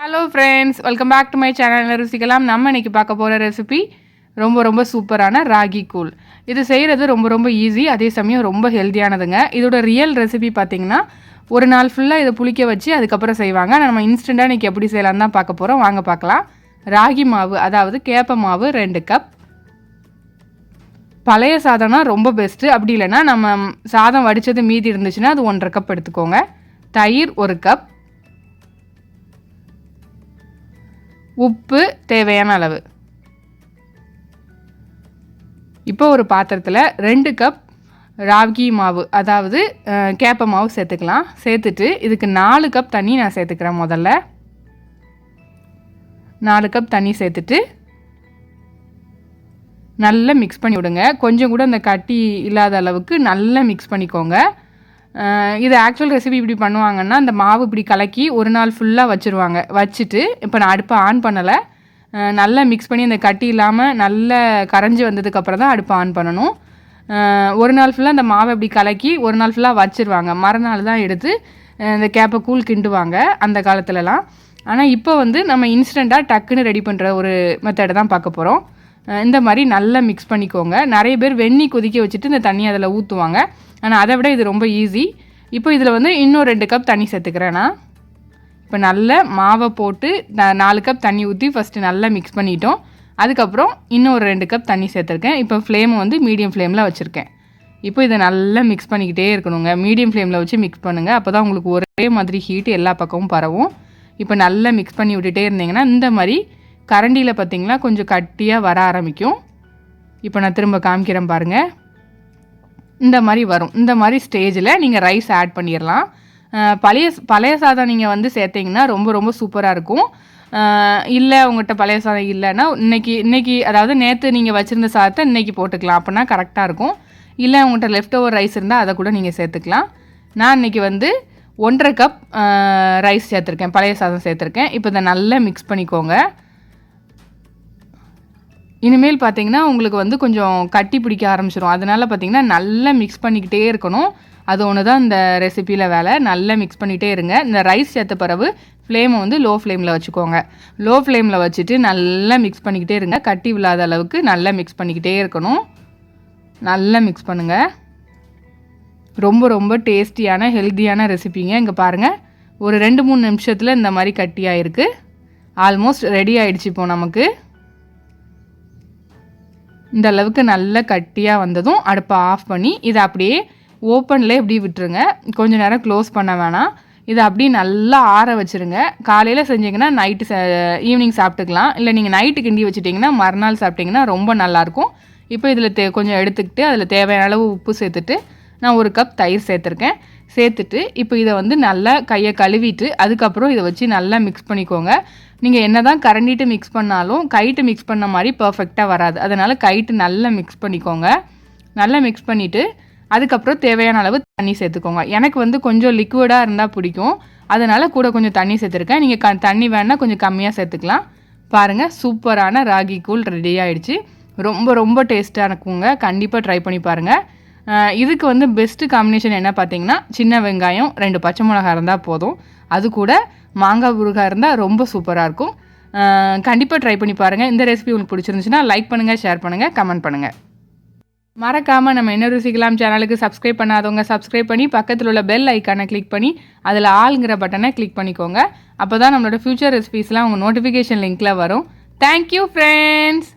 Hello friends, welcome back to my channel ருசிக்கலாம். நம்ம இன்றைக்கி பார்க்க போகிற ரெசிபி ரொம்ப சூப்பரான ராகி கூழ். இது செய்கிறது ரொம்ப ஈஸி, அதே சமயம் ரொம்ப ஹெல்த்தியானதுங்க. இதோட ரியல் ரெசிபி பார்த்திங்கன்னா ஒரு நாள் ஃபுல்லாக இதை புளிக்க வச்சு அதுக்கப்புறம் செய்வாங்க. நம்ம இன்ஸ்டண்ட்டாக இன்றைக்கி எப்படி செய்யலான்னு தான் பார்க்க போகிறோம். வாங்க பார்க்கலாம். ராகி மாவு, அதாவது கேப்பை மாவு 2 கப். பழைய சாதம்னா ரொம்ப பெஸ்ட்டு. அப்படி இல்லைன்னா நம்ம சாதம் வடித்தது மீதி இருந்துச்சுன்னா அது 1.5 கப் எடுத்துக்கோங்க. தயிர் 1 கப். உப்பு தேவையான அளவு. இப்போ ஒரு பாத்திரத்தில் 2 கப் ராகி மாவு, அதாவது கேப்பை மாவு சேர்த்துக்கலாம். சேர்த்துட்டு இதுக்கு 4 கப் தண்ணி நான் சேர்த்துக்கிறேன். முதல்ல 4 கப் தண்ணி சேர்த்துட்டு நல்லா மிக்ஸ் பண்ணி விடுங்க. கொஞ்சம் கூட அந்த கட்டி இல்லாத அளவுக்கு நல்லா மிக்ஸ் பண்ணிக்கோங்க. இது ஆக்சுவல் ரெசிபி இப்படி பண்ணுவாங்கன்னா, அந்த மாவு இப்படி கலக்கி ஒரு நாள் ஃபுல்லாக வச்சுருவாங்க. வச்சுட்டு இப்போ நான் அடுப்பை ஆன் பண்ணலை, நல்லா மிக்ஸ் பண்ணி அந்த கட்டி இல்லாமல் நல்லா கரைஞ்சி வந்ததுக்கப்புறம் தான் அடுப்பை ஆன் பண்ணணும். ஒரு நாள் ஃபுல்லாக அந்த மாவை இப்படி கலக்கி ஒரு நாள் ஃபுல்லாக வச்சுருவாங்க. மறுநாள் தான் எடுத்து இந்த கேப்பை கூழ் கிண்டுவாங்க அந்த காலத்துலலாம். ஆனால் இப்போ நம்ம இன்ஸ்டண்ட்டாக டக்குன்னு ரெடி பண்ணுற ஒரு மெத்தடை தான் பார்க்க போகிறோம். இந்த மாதிரி நல்லா மிக்ஸ் பண்ணிக்கோங்க. நிறைய பேர் வெந்நி கொதிக்க வச்சுட்டு இந்த தண்ணி அதில் ஊற்றுவாங்க. ஆனால் அதை விட இது ரொம்ப ஈஸி. இப்போ இதில் இன்னும் 2 கப் தண்ணி சேர்த்துக்கிறேன். நான் இப்போ நல்ல மாவை போட்டு 4 கப் தண்ணி ஊற்றி ஃபஸ்ட்டு நல்லா மிக்ஸ் பண்ணிட்டோம். அதுக்கப்புறம் இன்னும் ஒரு 2 கப் தண்ணி சேர்த்துருக்கேன். இப்போ ஃப்ளேமை மீடியம் ஃப்ளேமில் வச்சுருக்கேன். இப்போ இதை நல்லா மிக்ஸ் பண்ணிக்கிட்டே இருக்கணுங்க. மீடியம் ஃப்ளேமில் வச்சு மிக்ஸ் பண்ணுங்கள். அப்போ தான் உங்களுக்கு ஒரே மாதிரி ஹீட் எல்லா பக்கமும் பரவும். இப்போ நல்லா மிக்ஸ் பண்ணி விட்டுட்டே இருந்தீங்கன்னா இந்த மாதிரி கரண்டியில் பார்த்திங்கன்னா கொஞ்சம் கட்டியாக வர ஆரம்பிக்கும். இப்போ நான் திரும்ப காமிக்கிறேன் பாருங்கள். இந்த மாதிரி வரும். இந்த மாதிரி ஸ்டேஜில் நீங்கள் ரைஸ் ஆட் பண்ணிடலாம். பழைய சாதம் நீங்கள் சேர்த்திங்கன்னா ரொம்ப சூப்பராக இருக்கும். இல்லை உங்கள்கிட்ட பழைய சாதம் இல்லைன்னா இன்றைக்கி அதாவது நேற்று நீங்கள் வச்சுருந்த சாதத்தை இன்றைக்கி போட்டுக்கலாம். அப்படின்னா கரெக்டாக இருக்கும். இல்லை உங்கள்கிட்ட லெஃப்ட் ஓவர் ரைஸ் இருந்தால் அதை கூட நீங்கள் சேர்த்துக்கலாம். நான் இன்றைக்கி 1.5 கப் ரைஸ் சேர்த்துருக்கேன், பழைய சாதம் சேர்த்துருக்கேன். இப்போ இதை நல்லா மிக்ஸ் பண்ணிக்கோங்க. இனிமேல் பார்த்திங்கன்னா உங்களுக்கு கொஞ்சம் கட்டி பிடிக்க ஆரம்பிச்சிடும். அதனால் பார்த்திங்கன்னா நல்லா மிக்ஸ் பண்ணிக்கிட்டே இருக்கணும். அது ஒன்று தான் இந்த ரெசிப்பியில் வேலை. நல்லா மிக்ஸ் பண்ணிகிட்டே இருங்க. இந்த ரைஸ் சேர்த்த பிறகு ஃப்ளேமை லோ ஃப்ளேமில் வச்சுக்கோங்க. லோ ஃப்ளேமில் வச்சுட்டு நல்லா மிக்ஸ் பண்ணிக்கிட்டே இருங்க. கட்டி விழாத அளவுக்கு நல்லா மிக்ஸ் பண்ணிக்கிட்டே இருக்கணும். நல்லா மிக்ஸ் பண்ணுங்கள். ரொம்ப டேஸ்டியான ஹெல்த்தியான ரெசிப்பிங்க. இங்கே பாருங்கள், ஒரு 2-3 நிமிஷத்தில் இந்த மாதிரி கட்டியாக இருக்குது. ஆல்மோஸ்ட் ரெடி ஆகிடுச்சு. இப்போ நமக்கு இந்த அளவுக்கு நல்லா கட்டியாக வந்ததும் அடுப்பை ஆஃப் பண்ணி இதை அப்படியே ஓப்பன்லேயே இப்படி விட்டுருங்க. கொஞ்சம் நேரம் க்ளோஸ் பண்ண வேணாம். இதை அப்படியே நல்லா ஆற வச்சுருங்க. காலையில் செஞ்சிங்கன்னா ஈவினிங் சாப்பிட்டுக்கலாம். இல்லை நீங்கள் நைட்டு கிண்டி வச்சுட்டிங்கன்னா மறுநாள் சாப்பிட்டிங்கன்னா ரொம்ப நல்லாயிருக்கும். இப்போ இதில் கொஞ்சம் எடுத்துக்கிட்டு அதில் தேவையான அளவு உப்பு சேர்த்துட்டு நான் 1 கப் தயிர் சேர்த்துருக்கேன். சேர்த்துட்டு இப்போ இதை நல்லா கையை கழுவிட்டு அதுக்கப்புறம் இதை வச்சு நல்லா மிக்ஸ் பண்ணிக்கோங்க. நீங்கள் என்ன தான் கரண்டிட்டு மிக்ஸ் பண்ணாலும் கைட்டு மிக்ஸ் பண்ண மாதிரி பர்ஃபெக்டாக வராது. அதனால் கைட்டு நல்லா மிக்ஸ் பண்ணிக்கோங்க. நல்லா மிக்ஸ் பண்ணிவிட்டு அதுக்கப்புறம் தேவையான அளவு தண்ணி சேர்த்துக்கோங்க. எனக்கு கொஞ்சம் லிக்விடாக இருந்தால் பிடிக்கும், அதனால் கூட கொஞ்சம் தண்ணி சேர்த்துருக்கேன். நீங்கள் தண்ணி வேணால் கொஞ்சம் கம்மியாக சேர்த்துக்கலாம். பாருங்கள், சூப்பரான ராகி கூழ் ரெடி ஆகிடுச்சு. ரொம்ப டேஸ்ட்டாக இருக்குங்க. கண்டிப்பாக ட்ரை பண்ணி பாருங்கள். இதுக்கு பெஸ்ட்டு காம்பினேஷன் என்ன பார்த்தீங்கன்னா, சின்ன வெங்காயம் 2 பச்சை மிளகாய் இருந்தால் போதும். அது கூட மாங்காய் ஊறுகாய் இருந்தால் ரொம்ப சூப்பராக இருக்கும். கண்டிப்பாக ட்ரை பண்ணி பாருங்கள். இந்த ரெசிபி உங்களுக்கு பிடிச்சிருந்துச்சுன்னா லைக் பண்ணுங்கள், ஷேர் பண்ணுங்கள், கமெண்ட் பண்ணுங்கள். மறக்காமல் நம்ம என்ன ருசிக்கலாம் சேனலுக்கு சப்ஸ்கிரைப் பண்ணாதவங்க சப்ஸ்கிரைப் பண்ணி பக்கத்தில் உள்ள பெல் ஐக்கானை கிளிக் பண்ணி அதில் ஆளுங்கிற பட்டனை கிளிக் பண்ணிக்கோங்க. அப்போ தான் நம்மளோட ஃப்யூச்சர் ரெசிபீஸ்லாம் உங்கள் நோட்டிஃபிகேஷன் லிங்க்கில் வரும். Thank you friends.